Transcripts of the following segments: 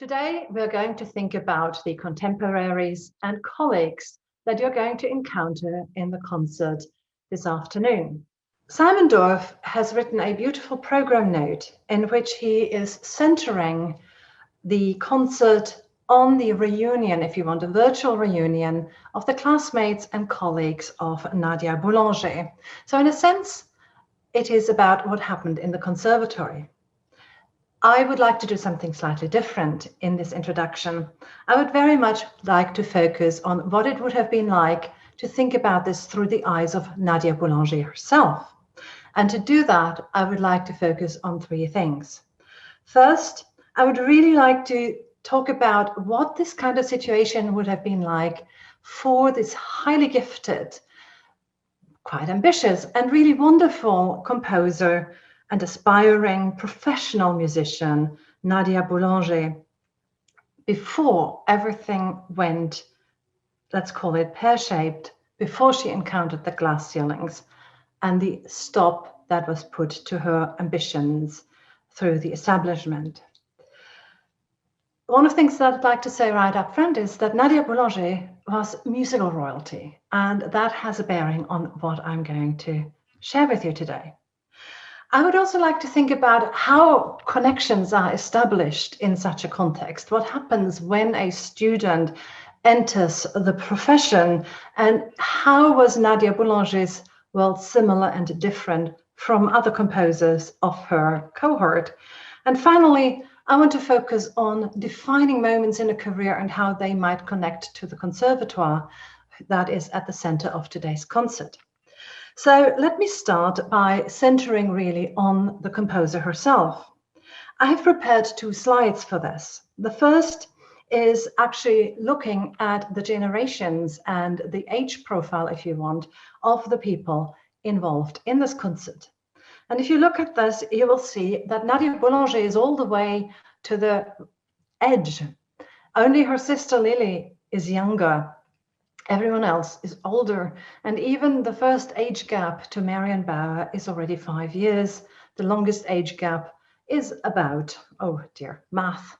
Today, we're going to think about the contemporaries and colleagues that you're going to encounter in the concert this afternoon. Simon Dorff has written a beautiful program note in which he is centering the concert on the reunion, if you want, a virtual reunion of the classmates and colleagues of Nadia Boulanger. So in a sense, it is about what happened in the conservatory. I would like to do something slightly different in this introduction. I would very much like to focus on what it would have been like to think about this through the eyes of Nadia Boulanger herself. And to do that, I would like to focus on three things. First, I would really like to talk about what this kind of situation would have been like for this highly gifted, quite ambitious, and really wonderful composer and aspiring professional musician, Nadia Boulanger, before everything went, let's call it pear-shaped, before she encountered the glass ceilings and the stop that was put to her ambitions through the establishment. One of the things that I'd like to say right up front is that Nadia Boulanger was musical royalty, and that has a bearing on what I'm going to share with you today. I would also like to think about how connections are established in such a context. What happens when a student enters the profession, and how was Nadia Boulanger's world similar and different from other composers of her cohort? And finally, I want to focus on defining moments in a career and how they might connect to the conservatoire that is at the center of today's concert. So let me start by centering really on the composer herself. I have prepared two slides for this. The first is actually looking at the generations and the age profile, if you want, of the people involved in this concert. And if you look at this, you will see that Nadia Boulanger is all the way to the edge. Only her sister Lily is younger. Everyone else is older, and even the first age gap to Marion Bauer is already 5 years. The longest age gap is about, oh dear, math,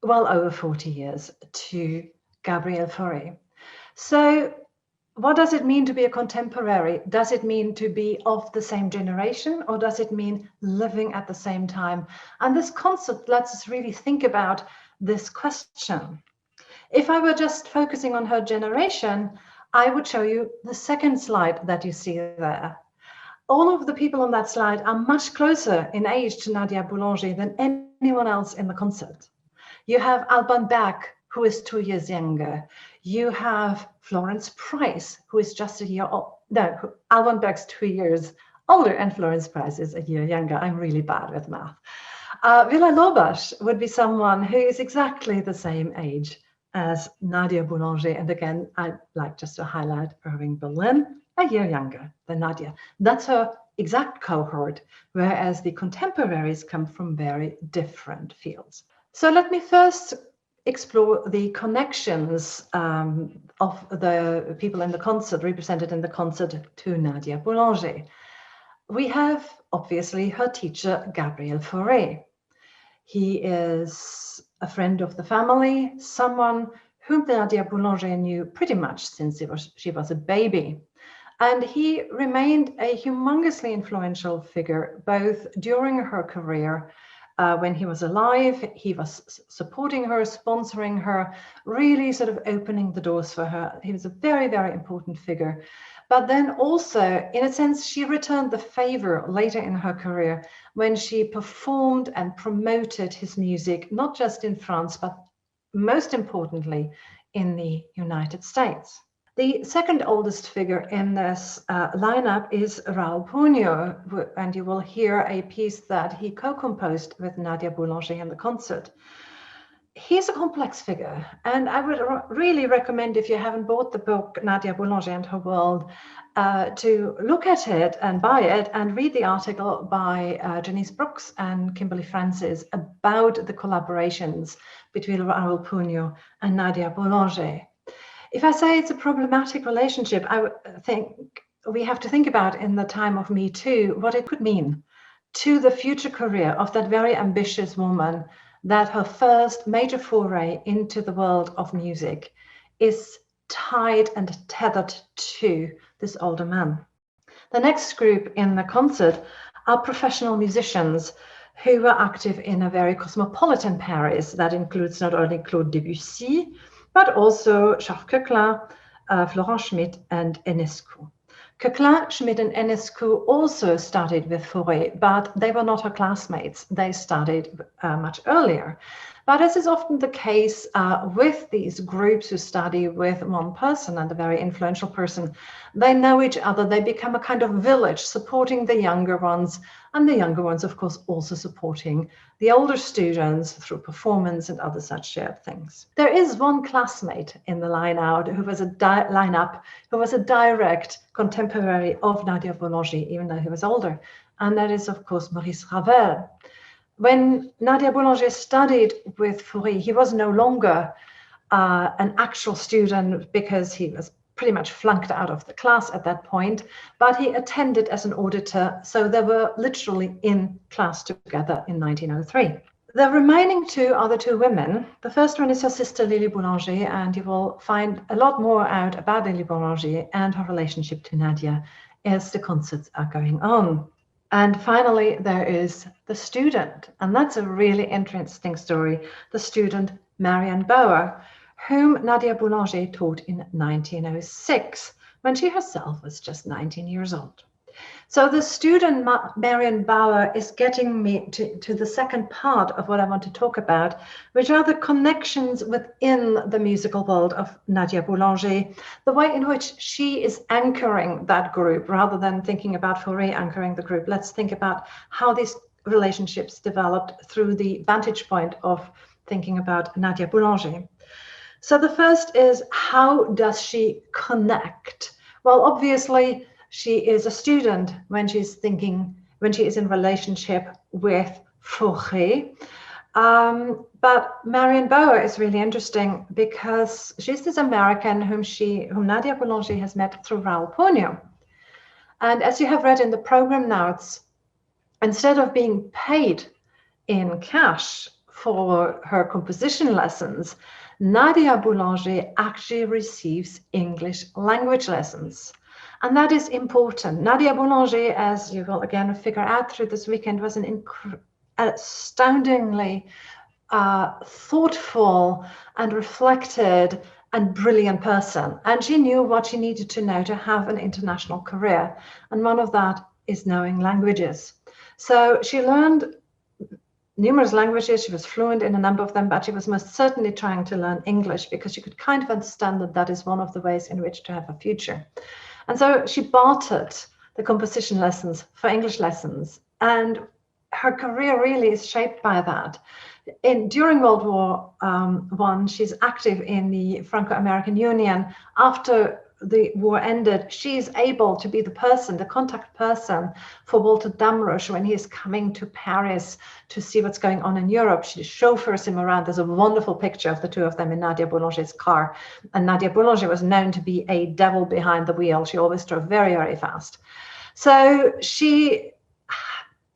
well over 40 years to Gabrielle Fauré. So what does it mean to be a contemporary? Does it mean to be of the same generation, or does it mean living at the same time? And this concept lets us really think about this question. If I were just focusing on her generation, I would show you the second slide that you see there. All of the people on that slide are much closer in age to Nadia Boulanger than anyone else in the concert. You have Alban Berg, who is 2 years younger. You have Florence Price, who is just a year old. No, Alban Berg's 2 years older and Florence Price is a year younger. I'm really bad with math. Villa Lobos would be someone who is exactly the same age as Nadia Boulanger. And again, I'd like just to highlight Irving Berlin, a year younger than Nadia. That's her exact cohort, whereas the contemporaries come from very different fields. So let me first explore the connections of the people in the concert, represented in the concert, to Nadia Boulanger. We have, obviously, her teacher, Gabrielle Fauré. He is a friend of the family, someone whom Nadia Boulanger knew pretty much since she was a baby. And he remained a humongously influential figure, both during her career. When he was alive, he was supporting her, sponsoring her, really sort of opening the doors for her. He was a very, very important figure. But then also, in a sense, she returned the favor later in her career when she performed and promoted his music, not just in France, but most importantly, in the United States. The second oldest figure in this lineup is Raoul Puigno, and you will hear a piece that he co-composed with Nadia Boulanger in the concert. He's a complex figure, and I would really recommend, if you haven't bought the book Nadia Boulanger and Her World, to look at it and buy it and read the article by Janice Brooks and Kimberly Francis about the collaborations between Raoul Puigno and Nadia Boulanger. If I say it's a problematic relationship, I think we have to think about, in the time of Me Too, what it could mean to the future career of that very ambitious woman that her first major foray into the world of music is tied and tethered to this older man. The next group in the concert are professional musicians who were active in a very cosmopolitan Paris that includes not only Claude Debussy, but also Charles Coquelin, Florent Schmitt, and Enescu. Coquelin, Schmitt, and Enescu also studied with Fauré, but they were not her classmates. They studied much earlier. But as is often the case with these groups who study with one person and a very influential person, they know each other. They become a kind of village supporting the younger ones, and the younger ones, of course, also supporting the older students through performance and other such shared things. There is one classmate in the lineup who was a direct contemporary of Nadia Boulanger, even though he was older, and that is, of course, Maurice Ravel. When Nadia Boulanger studied with Fauré, he was no longer an actual student because he was pretty much flunked out of the class at that point, but he attended as an auditor, so they were literally in class together in 1903. The remaining two are the two women. The first one is her sister Lily Boulanger, and you will find a lot more out about Lily Boulanger and her relationship to Nadia as the concerts are going on. And finally, there is the student, and that's a really interesting story, the student Marianne Bauer, whom Nadia Boulanger taught in 1906, when she herself was just 19 years old. So the student Marianne Bauer is getting me to the second part of what I want to talk about, which are the connections within the musical world of Nadia Boulanger, the way in which she is anchoring that group rather than thinking about Fauré anchoring the group. Let's think about how these relationships developed through the vantage point of thinking about Nadia Boulanger. So the first is, how does she connect? Well, obviously, she is a student when she is in relationship with Fauré. But Marianne Bauer is really interesting because she's this American whom Nadia Boulanger has met through Raoul Pogno. And as you have read in the program notes, instead of being paid in cash for her composition lessons, Nadia Boulanger actually receives English language lessons. And that is important. Nadia Boulanger, as you will again figure out through this weekend, was an astoundingly thoughtful and reflected and brilliant person. And she knew what she needed to know to have an international career. And one of that is knowing languages. So she learned numerous languages. She was fluent in a number of them, but she was most certainly trying to learn English because she could kind of understand that that is one of the ways in which to have a future. And so she bartered the composition lessons for English lessons. And her career really is shaped by that. During World War I, she's active in the Franco-American Union. After the war ended, she is able to be the contact person for Walter Damrosch when he is coming to Paris to see what's going on in Europe. She chauffeurs him around. There's a wonderful picture of the two of them in Nadia Boulanger's car. And Nadia Boulanger was known to be a devil behind the wheel. She always drove very, very fast. So she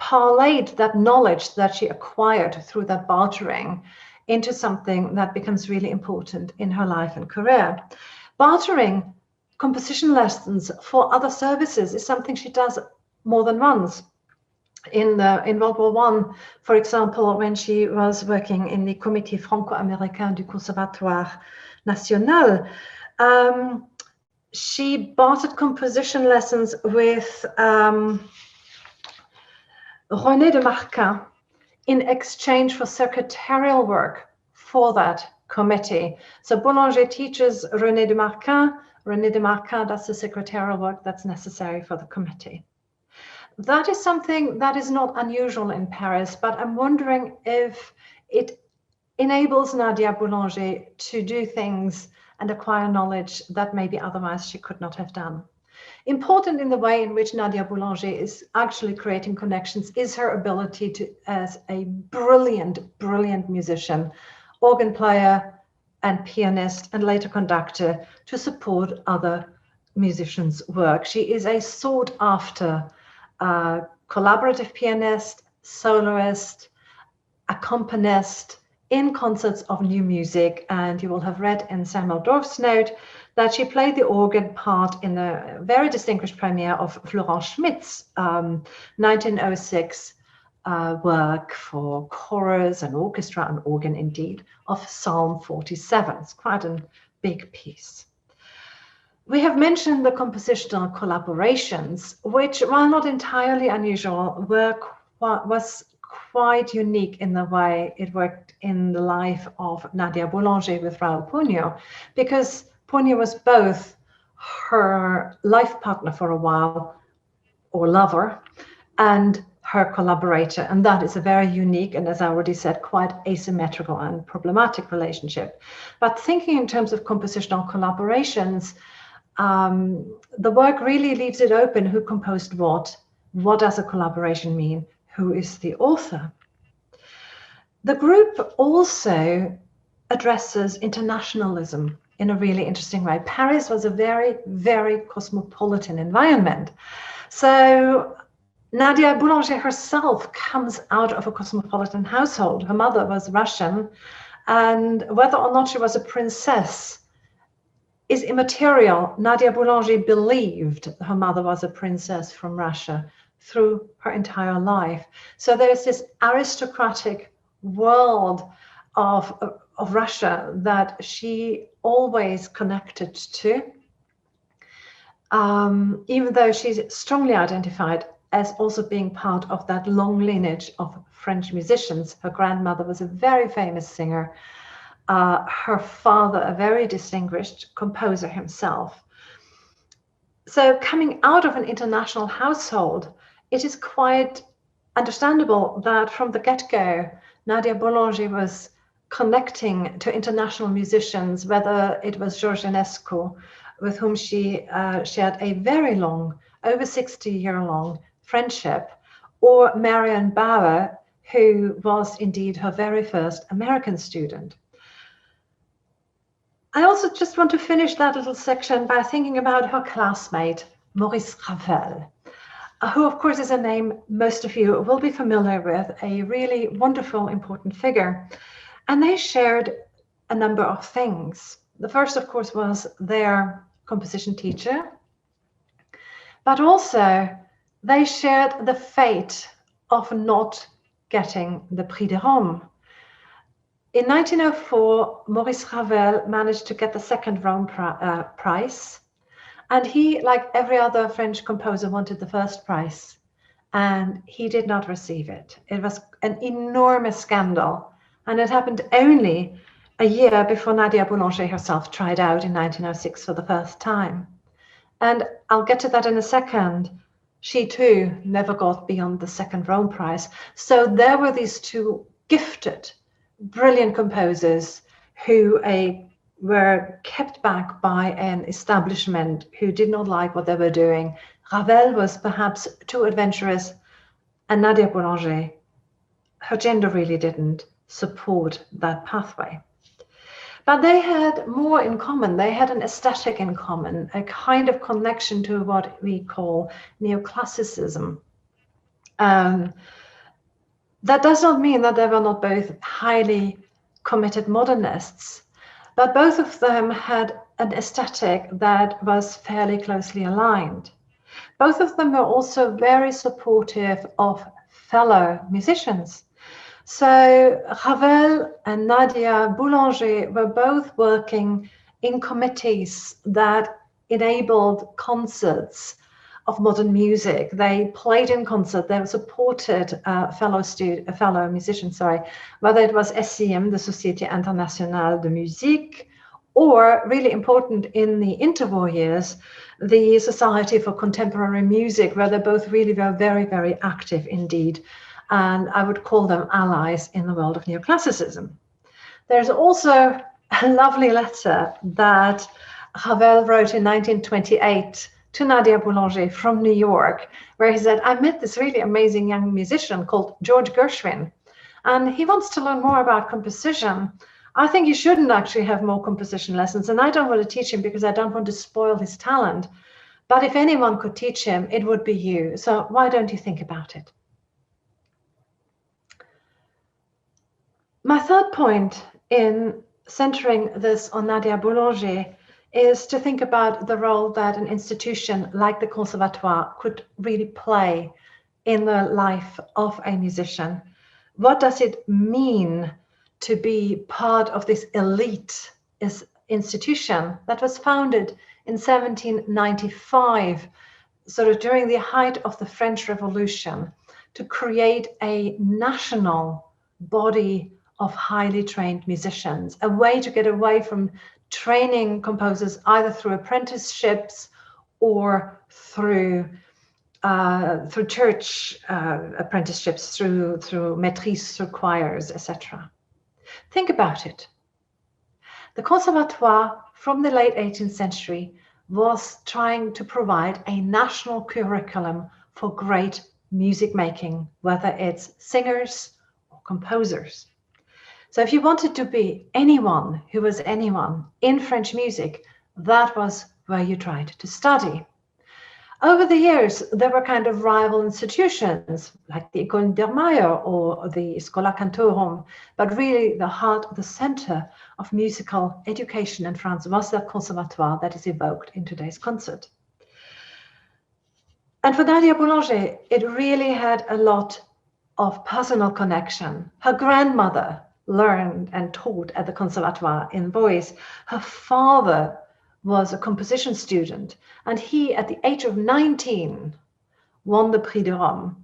parlayed that knowledge that she acquired through that bartering into something that becomes really important in her life and career. Bartering composition lessons for other services is something she does more than once. In World War I, for example, when she was working in the Comité Franco-Américain du Conservatoire National, she bartered composition lessons with René de Marquin in exchange for secretarial work for that committee. So Boulanger teaches René de Marquin. René de Marquin does the secretarial work that's necessary for the committee. That is something that is not unusual in Paris, but I'm wondering if it enables Nadia Boulanger to do things and acquire knowledge that maybe otherwise she could not have done. Important in the way in which Nadia Boulanger is actually creating connections is her ability to, as a brilliant, brilliant musician, organ player, and pianist, and later conductor, to support other musicians' work. She is a sought-after collaborative pianist, soloist, accompanist in concerts of new music, and you will have read in Samuel Dorf's note that she played the organ part in the very distinguished premiere of Florent Schmidt's 1906 work for chorus and orchestra and organ, indeed, of Psalm 47. It's quite a big piece. We have mentioned the compositional collaborations, which, while not entirely unusual, was quite unique in the way it worked in the life of Nadia Boulanger with Raoul Pugno, because Pugno was both her life partner for a while, or lover, and her collaborator. And that is a very unique and, as I already said, quite asymmetrical and problematic relationship. But thinking in terms of compositional collaborations, the work really leaves it open who composed what does a collaboration mean, who is the author. The group also addresses internationalism in a really interesting way. Paris was a very, very cosmopolitan environment. So Nadia Boulanger herself comes out of a cosmopolitan household. Her mother was Russian, and whether or not she was a princess is immaterial. Nadia Boulanger believed her mother was a princess from Russia through her entire life. So there's this aristocratic world of Russia that she always connected to, even though she's strongly identified as also being part of that long lineage of French musicians. Her grandmother was a very famous singer. Her father, a very distinguished composer himself. So coming out of an international household, it is quite understandable that from the get-go, Nadia Boulanger was connecting to international musicians, whether it was George Enescu, with whom she shared a very long, over 60-year-long friendship, or Marion Bauer, who was indeed her very first American student. I also just want to finish that little section by thinking about her classmate, Maurice Ravel, who of course is a name most of you will be familiar with, a really wonderful, important figure. And they shared a number of things. The first, of course, was their composition teacher, but also they shared the fate of not getting the prederam. In 1904, Maurice Ravel managed to get the second Rome prize. And he, like every other French composer, wanted the first prize. And he did not receive it. It was an enormous scandal. And it happened only a year before Nadia Boulanger herself tried out in 1906 for the first time. And I'll get to that in a second. She too never got beyond the second Rome prize. So there were these two gifted, brilliant composers who were kept back by an establishment who did not like what they were doing. Ravel was perhaps too adventurous, and Nadia Boulanger, her gender really didn't support that pathway. But they had more in common. They had an aesthetic in common, a kind of connection to what we call neoclassicism. That does not mean that they were not both highly committed modernists, but both of them had an aesthetic that was fairly closely aligned. Both of them were also very supportive of fellow musicians. So Ravel and Nadia Boulanger were both working in committees that enabled concerts of modern music. They played in concert, they supported fellow musicians, whether it was SCM, the Société Internationale de Musique, or really important in the interwar years, the Society for Contemporary Music, where they both really were very, very active indeed. And I would call them allies in the world of neoclassicism. There's also a lovely letter that Ravel wrote in 1928 to Nadia Boulanger from New York, where he said, I met this really amazing young musician called George Gershwin, and he wants to learn more about composition. I think you shouldn't actually have more composition lessons, and I don't want to teach him because I don't want to spoil his talent. But if anyone could teach him, it would be you. So why don't you think about it? My third point in centering this on Nadia Boulanger is to think about the role that an institution like the conservatoire could really play in the life of a musician. What does it mean to be part of this elite institution that was founded in 1795, sort of during the height of the French Revolution, to create a national body of highly trained musicians, a way to get away from training composers either through apprenticeships or through church apprenticeships, through maîtrise, through choirs, etc. Think about it. The conservatoire from the late 18th century was trying to provide a national curriculum for great music making, whether it's singers or composers. So if you wanted to be anyone who was anyone in French music, that was where you tried to study. Over the years, there were kind of rival institutions like the École d'Ermeier or the Schola Cantorum, but really the heart, the center of musical education in France was the conservatoire that is evoked in today's concert. And for Nadia Boulanger, it really had a lot of personal connection. Her grandmother learned and taught at the conservatoire in voice. Her father was a composition student, and he, at the age of 19, won the prederam.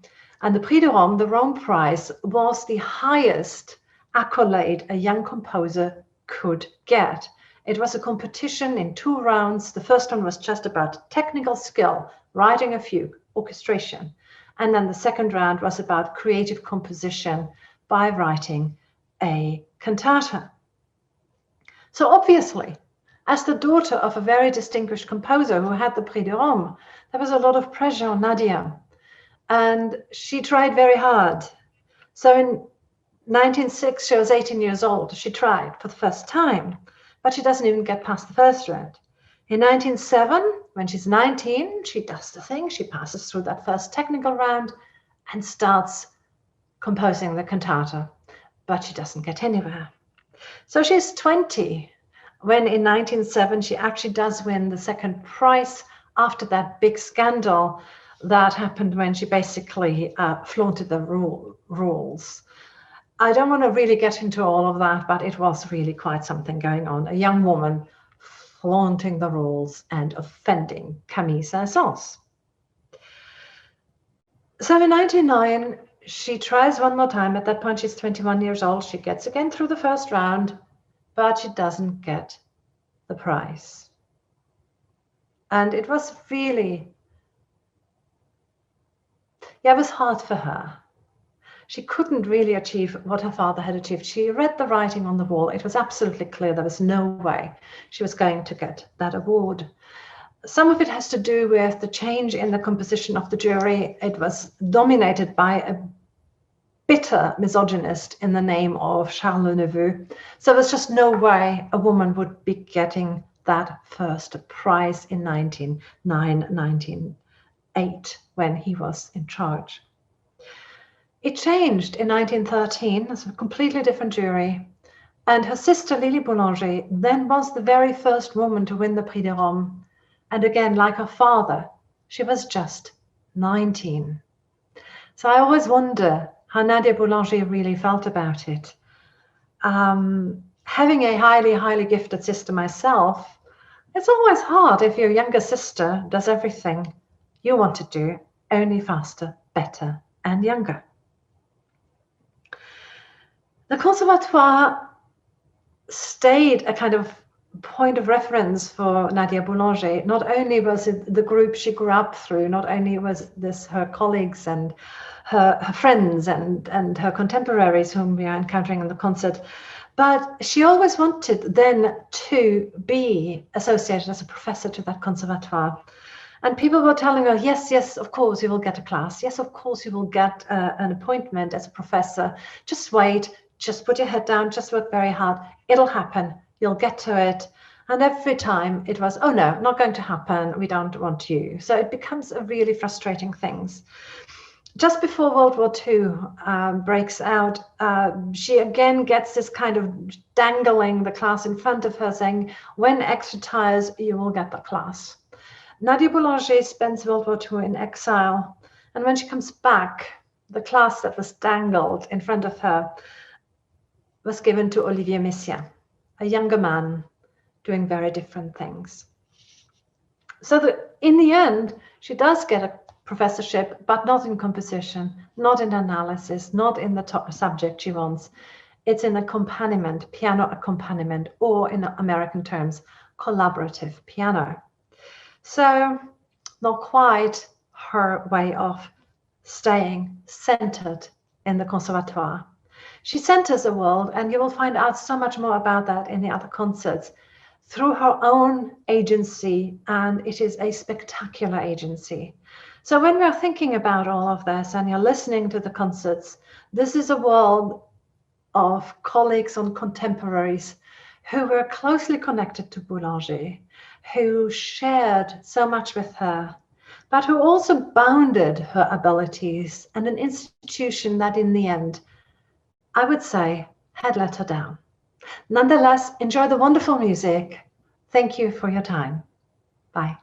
And the prederam, the Rome Prize, was the highest accolade a young composer could get. It was a competition in 2 rounds. The first one was just about technical skill, writing a fugue, orchestration. And then the second round was about creative composition by writing a cantata. So obviously, as the daughter of a very distinguished composer who had the Prix de Rome, there was a lot of pressure on Nadia. And she tried very hard. So in 1906, she was 18 years old. She tried for the first time, but she doesn't even get past the first round. In 1907, when she's 19, she does the thing. She passes through that first technical round and starts composing the cantata, but she doesn't get anywhere. So she's 20 when in 1907 she actually does win the second prize after that big scandal that happened when she basically flaunted the rules. I don't want to really get into all of that, but it was really quite something going on. A young woman flaunting the rules and offending Camille Saint-Saëns. So in 1909, she tries one more time. At that point, she's 21 years old. She gets again through the first round, but she doesn't get the prize. And it was really, it was hard for her. She couldn't really achieve what her father had achieved. She read the writing on the wall. It was absolutely clear there was no way she was going to get that award. Some of it has to do with the change in the composition of the jury. It was dominated by a bitter misogynist in the name of Charles Le Neveu. So there's just no way a woman would be getting that first prize in 1909, 1908, when he was in charge. It changed in 1913. It's a completely different jury. And her sister, Lily Boulanger, then was the very first woman to win the Prix de Rome. And again, like her father, she was just 19. So I always wonder how Nadia Boulanger really felt about it. Having a highly, highly gifted sister myself, it's always hard if your younger sister does everything you want to do, only faster, better, and younger. The Conservatoire stayed a kind of point of reference for Nadia Boulanger. Not only was it the group she grew up through, not only was this her colleagues and her friends and her contemporaries whom we are encountering in the concert, but she always wanted then to be associated as a professor to that conservatoire. And people were telling her, yes, yes, of course you will get a class. Yes, of course you will get an appointment as a professor. Just wait, just put your head down, just work very hard. It'll happen. You'll get to it. And every time it was, oh no, not going to happen. We don't want you. So it becomes a really frustrating thing. Just before World War II breaks out, she again gets this kind of dangling the class in front of her, saying, when X retires, you will get the class. Nadia Boulanger spends World War II in exile, and when she comes back, the class that was dangled in front of her was given to Olivier Messiaen, a younger man doing very different things. So that in the end, she does get a professorship, but not in composition, not in analysis, not in the top subject she wants. It's in accompaniment, piano accompaniment, or in American terms, collaborative piano. So not quite her way of staying centered in the conservatoire. She centers the world, and you will find out so much more about that in the other concerts, through her own agency, and it is a spectacular agency. So when we're thinking about all of this and you're listening to the concerts, this is a world of colleagues and contemporaries who were closely connected to Boulanger, who shared so much with her, but who also bounded her abilities, and an institution that in the end, I would say, had let her down. Nonetheless, enjoy the wonderful music. Thank you for your time. Bye.